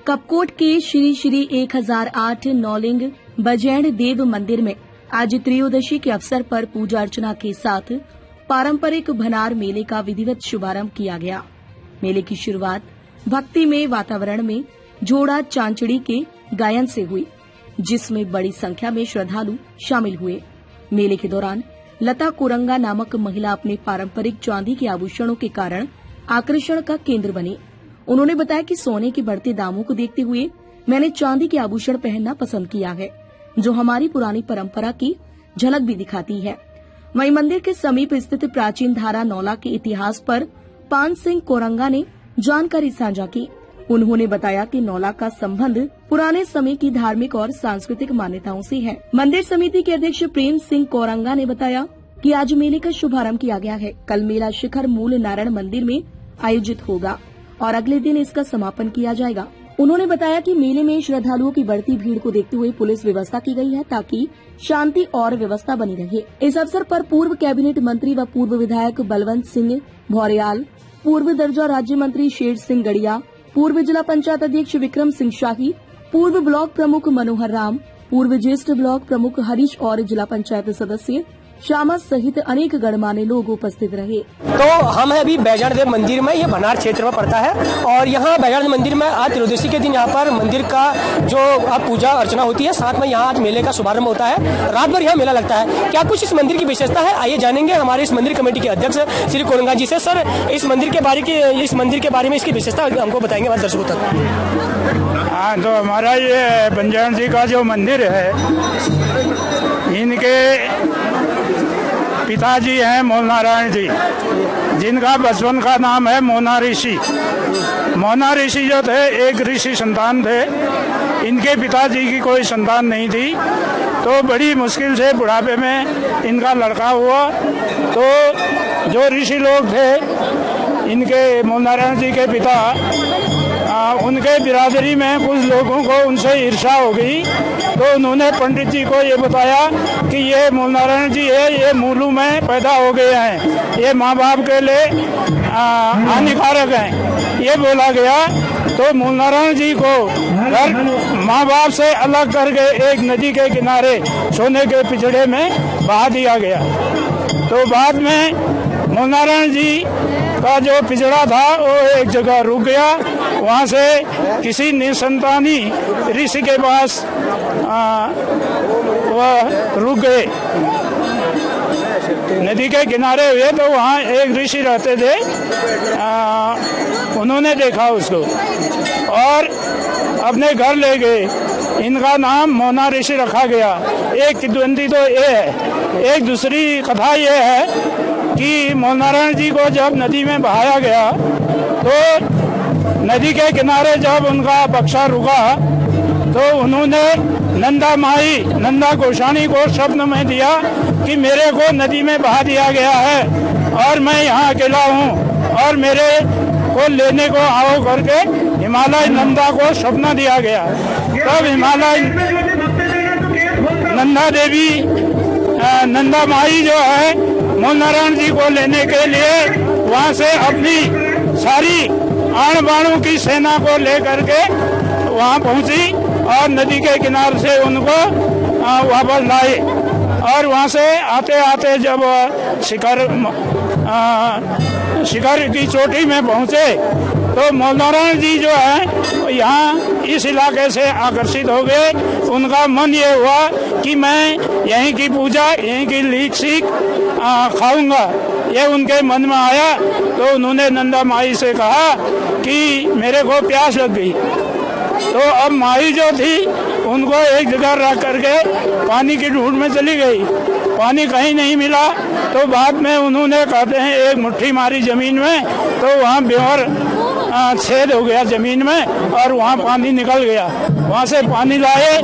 कपकोट के श्री श्री 1008 नौलिंग बजैण देव मंदिर में आज त्रयोदशी के अवसर पर पूजा अर्चना के साथ पारंपरिक भनार मेले का विधिवत शुभारंभ किया गया। मेले की शुरुआत भक्तिमय वातावरण में जोड़ा चांचड़ी के गायन से हुई, जिसमें बड़ी संख्या में श्रद्धालु शामिल हुए। मेले के दौरान लता कोरंगा नामक महिला अपने पारंपरिक चांदी के आभूषणों के कारण आकर्षण का केंद्र बनी। उन्होंने बताया कि सोने के बढ़ते दामों को देखते हुए मैंने चांदी के आभूषण पहनना पसंद किया है, जो हमारी पुरानी परंपरा की झलक भी दिखाती है। वहीं मंदिर के समीप स्थित प्राचीन धारा नौला के इतिहास पर पान सिंह कोरंगा ने जानकारी साझा की। उन्होंने बताया कि नौला का संबंध पुराने समय की धार्मिक और सांस्कृतिक मान्यताओं से है। मंदिर समिति के अध्यक्ष प्रेम सिंह कोरंगा ने बताया कि आज मेले का शुभारंभ किया गया है। कल मेला शिखर मूल नारायण मंदिर में आयोजित होगा और अगले दिन इसका समापन किया जाएगा। उन्होंने बताया कि मेले में श्रद्धालुओं की बढ़ती भीड़ को देखते हुए पुलिस व्यवस्था की गई है, ताकि शांति और व्यवस्था बनी रहे। इस अवसर पर पूर्व कैबिनेट मंत्री व पूर्व विधायक बलवंत सिंह भौरियाल, पूर्व दर्जा राज्य मंत्री शेर सिंह गड़िया, पूर्व जिला पंचायत अध्यक्ष विक्रम सिंह शाही, पूर्व ब्लॉक प्रमुख मनोहर राम, पूर्व ज्येष्ठ ब्लॉक प्रमुख हरीश और जिला पंचायत सदस्य श्यामा सहित अनेक गणमान्य लोग उपस्थित रहे। तो हम है अभी बैजनाथ देव मंदिर में, ये भनार क्षेत्र में पड़ता है और यहाँ बैजनाथ मंदिर में आज त्रयोदशी के दिन यहाँ पर मंदिर का जो पूजा अर्चना होती है, साथ में यहाँ आज मेले का शुभारंभ होता है। रात भर यहाँ मेला लगता है। क्या कुछ इस मंदिर की विशेषता है, आइए जानेंगे हमारे इस मंदिर कमेटी के अध्यक्ष श्री कोरंगा जी से। सर, इस मंदिर के बारे में इसकी विशेषता हमको बताएंगे हमारे दर्शकों तक। हाँ, तो हमारा ये बंजारण जी का जो मंदिर है, इनके पिताजी हैं मोल नारायण जी, जिनका बचपन का नाम है मोना ऋषि। मोना ऋषि जो थे एक ऋषि संतान थे। इनके पिताजी की कोई संतान नहीं थी, तो बड़ी मुश्किल से बुढ़ापे में इनका लड़का हुआ। तो जो ऋषि लोग थे, इनके मोल नारायण जी के पिता, उनके बिरादरी में कुछ लोगों को उनसे ईर्ष्या हो गई। तो उन्होंने पंडित जी को ये बताया कि ये मूल नारायण जी है, ये मूलू में पैदा हो गए हैं, ये माँ बाप के लिए हानिकारक हैं, ये बोला गया। तो मूल नारायण जी को घर माँ बाप से अलग करके एक नदी के किनारे सोने के पिछड़े में बहा दिया गया। तो बाद में मूल नारायण जी का जो पिछड़ा था वो एक जगह रुक गया। वहाँ से किसी निसंतानी ऋषि के पास वह रुक गए, नदी के किनारे हुए। तो वहाँ एक ऋषि रहते थे, उन्होंने देखा उसको और अपने घर ले गए। इनका नाम मोना ऋषि रखा गया। एक किंवदंती तो ये है। एक दूसरी कथा ये है कि मोल नारायण जी को जब नदी में बहाया गया, तो नदी के किनारे जब उनका बक्सा रुका, तो उन्होंने नंदा माई, नंदा गोसाणी को स्वप्न में दिया कि मेरे को नदी में बहा दिया गया है और मैं यहाँ अकेला हूँ और मेरे को लेने को आओ करके हिमालय नंदा को स्वप्न दिया गया। तब हिमालय नंदा देवी, नंदा माई जो है, मोल नारायण जी को लेने के लिए वहाँ से अपनी सारी आण बाणों की सेना को लेकर के वहाँ पहुँची और नदी के किनारे से उनको वापस लाए। और वहाँ से आते आते जब शिखर की चोटी में पहुँचे, तो मोल नारायण जी जो है यहाँ इस इलाके से आकर्षित हो गए। उनका मन ये हुआ कि मैं यहीं की पूजा, यहीं की लीक सीख खाऊंगा, ये उनके मन में आया। तो उन्होंने नंदा माई से कहा कि मेरे को प्यास लग गई। तो अब माई जो थी उनको एक जगह रख करके पानी की ढूंढ में चली गई। पानी कहीं नहीं मिला। तो बाद में उन्होंने, कहते हैं, एक मुट्ठी मारी जमीन में, तो वहाँ बेहर छेद हो गया जमीन में और वहाँ पानी निकल गया। वहाँ से पानी लाए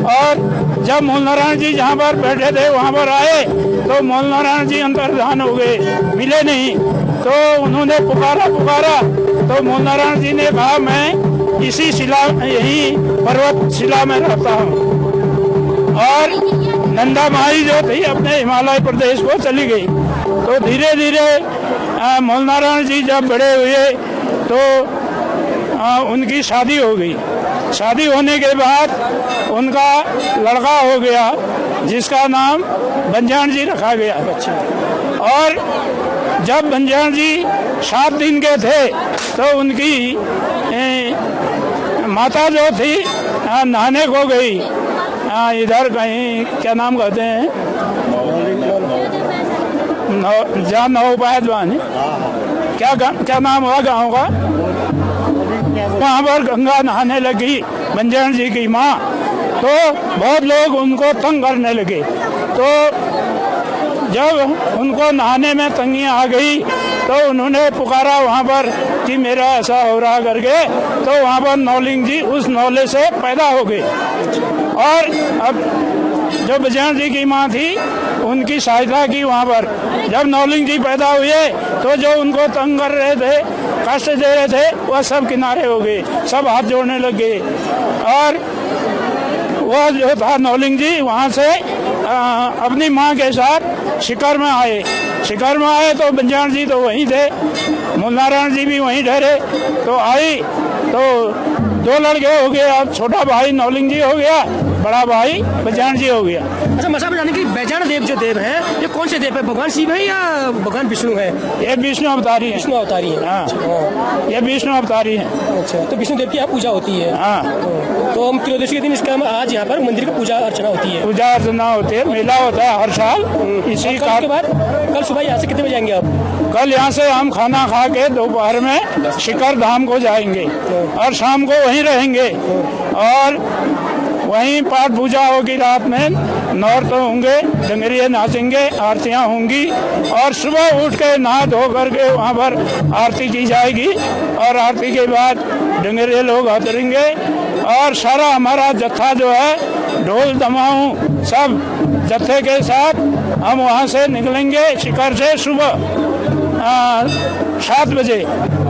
और जब मूल नारायण जी जहाँ पर बैठे थे वहाँ पर आए, तो मूल नारायण जी अंतर्धान हो गए, मिले नहीं। तो उन्होंने पुकारा। तो मूल नारायण जी ने कहा, मैं इसी शिला, यही पर्वत शिला में रहता हूँ। और नंदा माई जो थी अपने हिमालय प्रदेश को चली गई। तो धीरे धीरे मूल नारायण जी जब बड़े हुए तो उनकी शादी हो गई। शादी होने के बाद उनका लड़का हो गया जिसका नाम बंजान जी रखा गया। और जब बंजान जी 7 दिन के थे तो उनकी माता जो थी नहाने को गई, इधर कहीं क्या नाम कहते हैं, जहाँ नवोपायत बानी, क्या नाम हुआ गाँव का, वहाँ पर गंगा नहाने लगी बंजान जी की माँ। तो बहुत लोग उनको तंग करने लगे। तो जब उनको नहाने में तंगी आ गई तो उन्होंने पुकारा वहाँ पर कि मेरा ऐसा हो रहा करके, तो वहाँ पर नौलिंग जी उस नौले से पैदा हो गए। और अब जो बंजान जी की माँ थी उनकी सहायता की वहाँ पर। जब नौलिंग जी पैदा हुए तो जो उनको तंग कर रहे थे, कष्ट दे रहे थे, वह सब किनारे हो गए, सब हाथ जोड़ने लग गए। और वह जो था नौलिंग जी वहाँ से अपनी माँ के साथ शिकर में आए। शिकर में आए तो बंजान जी तो वहीं थे, मूलनारायण जी भी वहीं ठहरे। तो आई तो 2 लड़के हो गए। अब छोटा भाई नौलिंग जी हो गया, बड़ा भाई बंजान जी हो गया। अच्छा, मैं जाने की बैजान देव जो देव है ये कौन से देव है, भगवान शिव है या भगवान विष्णु है? ये विष्णु अवतारी है। विष्णु अवतारी है। हाँ, ये विष्णु अवतारी है। अच्छा, तो विष्णु देव की यहाँ पूजा होती है। हाँ, तो हम त्रयोदशी के दिन इसका आज यहाँ पर मंदिर की पूजा अर्चना होती है। पूजा अर्चना होती है, मेला होता है हर साल। इसी के बाद कल सुबह यहाँ से कितने बजे जाएंगे आप? कल यहाँ से हम खाना खा के दोपहर में शिखर धाम को जाएंगे और शाम को वहीं रहेंगे और वहीं पाठ पूजा होगी। रात में नौरत होंगे, डंगरिये नाचेंगे, आरतियाँ होंगी और सुबह उठ के नहा धो करके वहाँ पर आरती की जाएगी। और आरती के बाद डंगरिये लोग उतरेंगे और सारा हमारा जत्था जो है ढोल दमाऊं सब जत्थे के साथ हम वहाँ से निकलेंगे शिखर से सुबह 7 बजे।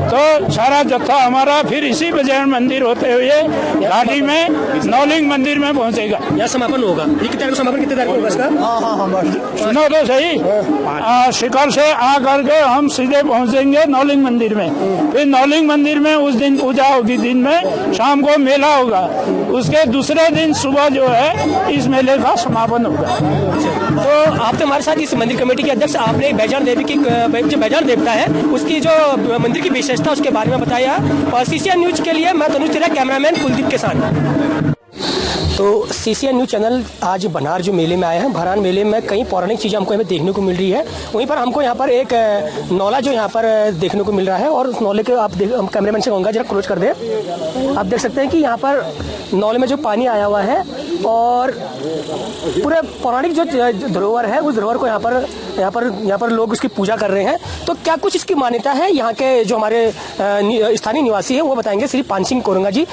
तो सारा जत्था हमारा फिर इसी बंजान मंदिर होते हुए घाटी में नौलिंग मंदिर में पहुंचेगा। यहाँ समापन होगा। ये कितने तारीख को समापन, कितने तारीख को होगा इसका? हाँ, सुनो तो सही। शिखर से आ करके हम सीधे पहुंचेंगे नौलिंग मंदिर में। फिर नौलिंग मंदिर में उस दिन पूजा होगी, दिन में, शाम को मेला होगा। उसके दूसरे दिन सुबह जो है इस मेले का समापन होगा। तो आप तो हमारे साथ इस मंदिर कमेटी के अध्यक्ष, आपने बैजान देवी की जो बैजान देवता है उसकी जो मंदिर की विशेषता उसके बारे में बताया। और सीसीएन न्यूज के लिए मैं तनुज तेरा कैमरामैन कुलदीप के साथ। तो सीसीएन न्यूज चैनल आज भनार जो मेले में आए हैं। भनार मेले में कई पौराणिक चीज़ें हमको यहाँ पे देखने को मिल रही है। वहीं पर हमको यहाँ पर एक नौला जो यहाँ पर देखने को मिल रहा है और उस नौले के आप कैमरामैन से कहूँगा जरा क्लोज कर दें। आप देख सकते हैं कि यहाँ पर नौले में जो पानी आया हुआ है और पूरे पौराणिक जो धरोहर है उस धरोहर को यहाँ पर लोग उसकी पूजा कर रहे हैं। तो क्या कुछ इसकी मान्यता है, यहाँ के जो हमारे स्थानीय निवासी है वो बताएंगे। श्री पानसिंह कोरंगा जी,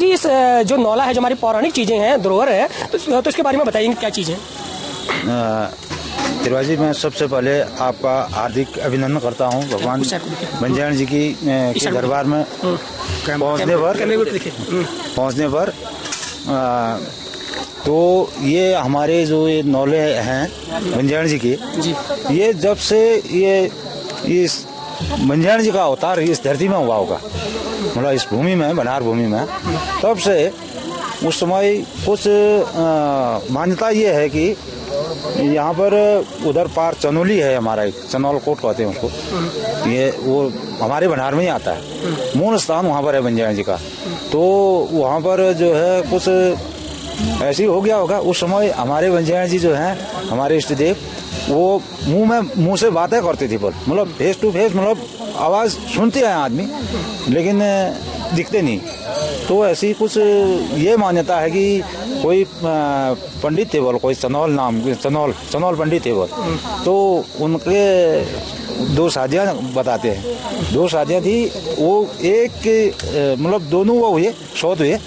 इस जो नौला है, जो हमारी पौराणिक चीजें हैं, धरोहर है, तो इसके बारे में बताइए क्या चीजें। तिरवाजी, मैं सबसे पहले आपका हार्दिक अभिनंदन करता हूँ भगवान बंजान जी की दरबार में पहुँचने पर। तो ये हमारे जो ये नौले हैं बंजान जी के, ये जब से ये इस बंजान जी का अवतार इस धरती में हुआ होगा, मतलब इस भूमि में, बनार भूमि में, तब से उस समय कुछ मान्यता ये है कि यहाँ पर उधर पार चनोली है हमारा, एक चनौल कोट कहते हैं उसको, ये वो हमारे बनार में ही आता है। मूल स्थान वहाँ पर है बंजान जी का। तो वहाँ पर जो है कुछ ऐसे ही हो गया होगा। उस समय हमारे बंजान जी जो हैं, हमारे इष्ट देव, वो मुंह से बातें करते थे, मतलब फेस टू फेस, मतलब आवाज़ सुनते हैं आदमी लेकिन दिखते नहीं। तो ऐसी कुछ ये मान्यता है कि कोई पंडित थे बोल, कोई चनौल पंडित थे बोल, तो उनके 2 शादियाँ बताते हैं। 2 शादियाँ थी, वो एक मतलब दोनों वो हुए, शौत हुए।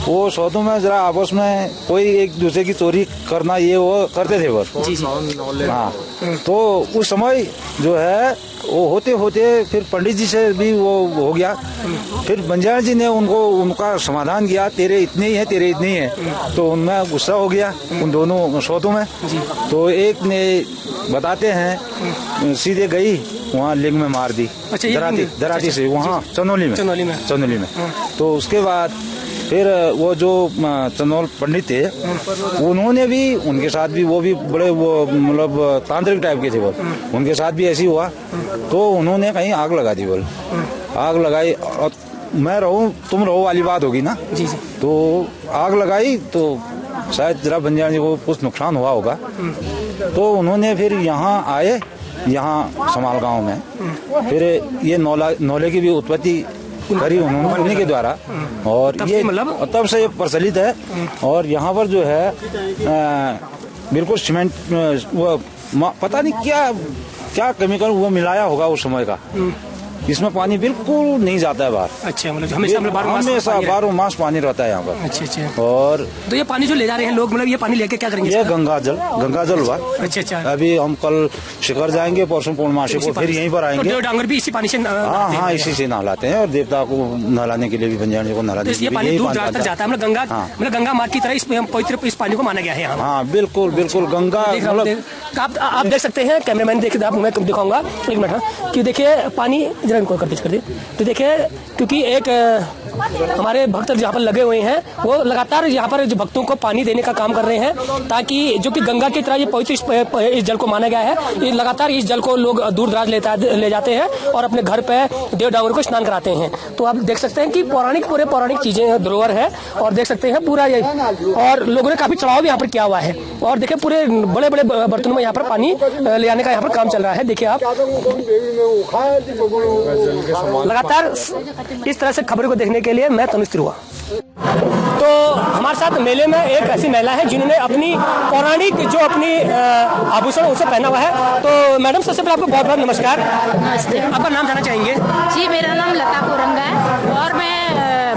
वो शौतों में जरा आपस में कोई एक दूसरे की चोरी करना ये वो करते थे बस। हाँ, तो उस समय जो है वो होते होते फिर पंडित जी से भी वो हो गया। फिर बंजारा जी ने उनका समाधान किया, तेरे इतने ही है, तेरे इतने ही है। तो उनमें गुस्सा हो गया उन दोनों शौतों में। तो एक ने बताते हैं सीधे गई वहाँ लिंग में मार दी, दराती से, वहाँ चनोली में। तो उसके बाद फिर वो जो चंदौल पंडित थे उन्होंने भी, उनके साथ भी वो भी बड़े वो मतलब तांत्रिक टाइप के थे बोल, उनके साथ भी ऐसी हुआ तो उन्होंने कहीं आग लगा दी बोल। आग लगाई और मैं रहूं तुम रहो वाली बात होगी ना जी। तो आग लगाई तो शायद जरा बंजारा जी को कुछ नुकसान हुआ होगा, तो उन्होंने फिर यहाँ आए, यहाँ समाल गांव में फिर ये नौले की भी उत्पत्ति करी उन्होंने उन्हीं के द्वारा, और ये तब से ये प्रचलित है। और यहाँ पर जो है बिल्कुल सीमेंट वो पता नहीं क्या क्या केमिकल वो मिलाया होगा उस समय का, इसमें पानी बिल्कुल नहीं जाता है बाहर। अच्छा, मतलब हमेशा बारह मास पानी रहता है यहाँ पर। अच्छा। और तो ये पानी जो ले जा रहे हैं लोग, मतलब ये पानी लेके क्या करेंगे? ये गंगा जल हुआ। अच्छा। अभी हम कल शिखर जाएंगे, परसों पूर्णमासी को फिर यहीं पर आएंगे। तो डांगर भी इसी पानी से हाँ इसी से नहलाते हैं, और देवता को नहलाने के लिए भी बंजारा जी को नहलाने के लिए पानी दूर दराज तक जाता है, मतलब गंगा माँ की तरह इसमें पवित्र इस पानी को माना गया है। हाँ बिल्कुल गंगा, मतलब आप देख सकते हैं, कैमरामैन देख मैं दिखाऊंगा एक मिनट कि देखिए पानी जरा इनको कर दे। तो देखिए क्योंकि एक हमारे भक्त जहाँ पर लगे हुए हैं वो लगातार यहाँ पर जो भक्तों को पानी देने का काम कर रहे हैं, ताकि जो कि गंगा की तरह ये पवित्र इस जल को माना गया है। ये लगातार इस जल को लोग दूर दराज ले जाते हैं और अपने घर पे देव डांगर को स्नान कराते हैं। तो आप देख सकते हैं कि पौराणिक चीजें धरोहर है, और देख सकते हैं पूरा ये, और लोगों ने काफी चढ़ाव भी यहाँ पर किया हुआ है। और देखिए पूरे बड़े बड़े बर्तनों में यहाँ पर पानी ले आने का यहाँ पर काम चल रहा है। देखिए आप लगातार इस तरह से खबरों को देखने के लिए मैं तनुज तिरुआ। तो हमारे साथ मेले में एक ऐसी महिला है जिन्होंने अपनी पौराणिक जो अपनी आभूषण उसे पहना हुआ है। तो मैडम सबसे पहले आपको बहुत बहुत नमस्कार। नमस्ते। आपका नाम जानना चाहेंगे? जी मेरा नाम लता कोरंगा है और मैं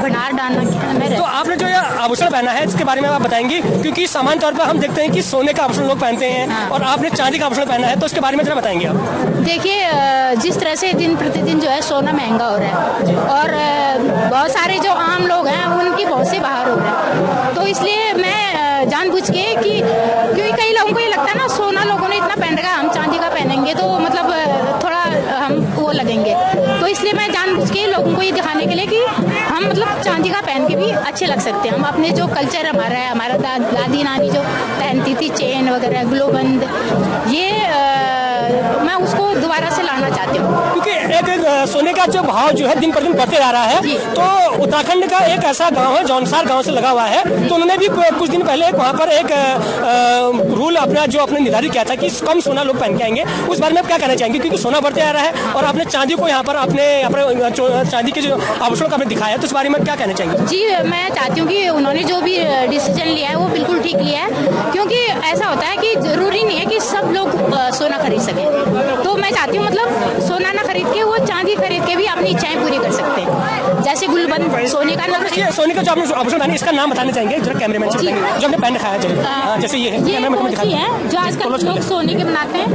भंडार डालना में। तो आपने जो ये आभूषण पहना है इसके बारे में आप बताएंगी, क्योंकि सामान्य तौर पर हम देखते हैं कि सोने का आभूषण लोग पहनते हैं और आपने चांदी का आभूषण पहना है, तो उसके बारे में जरा बताएंगे आप। देखिए जिस तरह से दिन प्रतिदिन जो है सोना महंगा हो रहा है और बहुत सारे जो आम लोग हैं उनकी बहुत से बाहर हो रहा है, तो इसलिए मैं जानबूझ के कि क्योंकि कई लोगों को ये लगता है ना सोना लोगों ने इतना पहन रखा, हम चांदी का पहनेंगे तो मतलब थोड़ा हम वो लगेंगे, तो इसलिए मैं जानबूझ के लोगों को ये दिखाने के लिए कि हम मतलब चांदी का पहन के भी अच्छे लग सकते हैं। हम अपने जो कल्चर हमारा है, हमारा दादी नानी जो पहनती थी चेन वगैरह ग्लोबंद, ये मैं उसको दोबारा से लाना चाहती हूँ, क्योंकि एक सोने का जो भाव जो है दिन पर दिन बढ़ते जा रहा है। तो उत्तराखंड का एक ऐसा गांव है जौनसार गांव से लगा हुआ है, तो उन्होंने भी कुछ दिन पहले वहाँ पर एक रूल अपने निर्धारित किया था कि कम सोना लोग पहन के आएंगे। उस बारे में आप क्या कहना चाहेंगे, क्योंकि सोना बढ़ते जा रहा है और आपने चांदी को यहाँ पर अपने चांदी के जो आभूषण को आपने दिखाया है, तो इस बारे में क्या कहना चाहेंगे? जी मैं चाहती हूँ कि उन्होंने जो भी डिसीजन लिया है वो बिल्कुल ठीक लिया है, क्योंकि ऐसा होता है कि जरूरी नहीं है कि सब लोग सोना खरीद सके। तो मैं चाहती हूँ मतलब सोना ना खरीद के वो चांदी खरीद के भी अपनी इच्छाएं पूरी कर सकते हैं, जैसे गुलबंद सोने का ना खरीद। सोने का जो आपने आभूषण पहना इसका नाम बताना चाहेंगे जरा कैमरामैन से, जो हमने पहन रखा है जैसे ये है जो आजकल लोग सोने के बनाते हैं।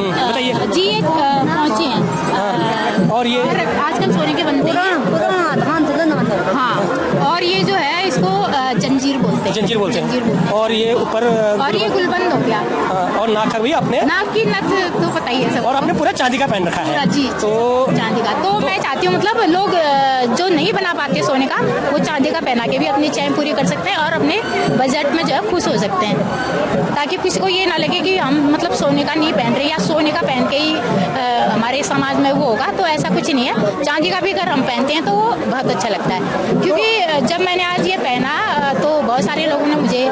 बताइए जी एक पहुंची है और ये आजकल सोने के बनते हैं। हाँ और ये जो है इसको जंजीर बोलते हैं। और ये ऊपर और ये गुलबंद हो गया। और नाक भी अपने नाक की नथ तो पता ही है सब। और आपने पूरा चांदी का पहन रखा है। जी तो चांदी का। तो मैं चाहती हूँ मतलब लोग जो नहीं बना पाते सोने का वो चांदी का पहना के भी अपनी चाह पूरी कर सकते हैं और अपने बजट में जो है खुश हो सकते हैं, ताकि किसी को ये ना लगे कि हम मतलब सोने का नहीं पहन रहे या सोने का पहन के ही हमारे समाज में वो होगा। तो ऐसा कुछ नहीं है, चांदी का भी अगर हम पहनते हैं तो वो बहुत अच्छा लगता है। क्योंकि जब मैंने आज ये पहना तो बहुत सारे लोगों ने मुझे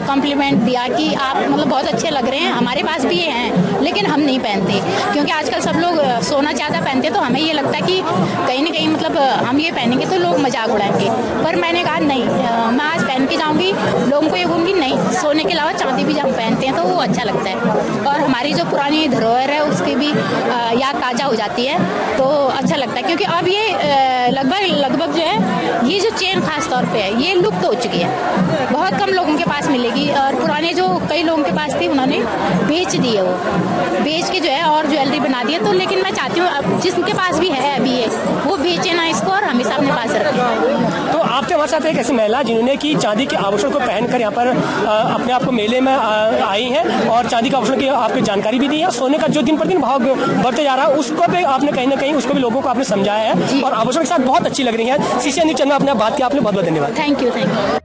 कॉम्प्लीमेंट दिया कि आप मतलब बहुत अच्छे लग रहे हैं, हमारे पास भी ये हैं लेकिन हम नहीं पहनते, क्योंकि आजकल सब लोग सोना ज़्यादा पहनते हैं, तो हमें ये लगता है कि कहीं ना कहीं मतलब हम ये पहनेंगे तो लोग मजाक उड़ाएंगे। पर मैंने कहा नहीं, मैं आज पहन के जाऊँगी, लोगों को ये कहूँगी नहीं सोने के अलावा चांदी भी जब हम पहनते हैं तो वो अच्छा लगता है और हमारी जो पुरानी धरोहर है उसकी भी याद ताज़ा हो जाती है, तो अच्छा लगता है। क्योंकि अब ये लगभग जो है ये जो चेन खास तौर पे है ये लुप्त हो चुकी है, बहुत कम लोगों के पास मिलेगी और पुराने जो कई लोगों के पास थी उन्होंने बेच दी है, वो बेच के जो है और ज्वेलरी बना दी है। तो लेकिन मैं चाहती हूँ अब जिसके पास भी है अभी ये वो बेचे ना इसको और हमेशा अपने पास रखें। तो आपके हमारे साथ एक ऐसी महिला जिन्होंने कि चांदी के आभूषण को पहनकर यहाँ पर अपने आप को मेले में आई हैं और चांदी के आभूषण की आपको जानकारी भी दी है। सोने का जो दिन प्रतिदिन भाव बढ़ते जा रहा है उसको भी आपने कहीं ना कहीं उसको भी लोगों को आपने समझाया है और आभूषण के साथ बहुत अच्छी लग रही है। CCN न्यूज़ चैनल में अपने बात की आपने बहुत बहुत धन्यवाद। Thank you.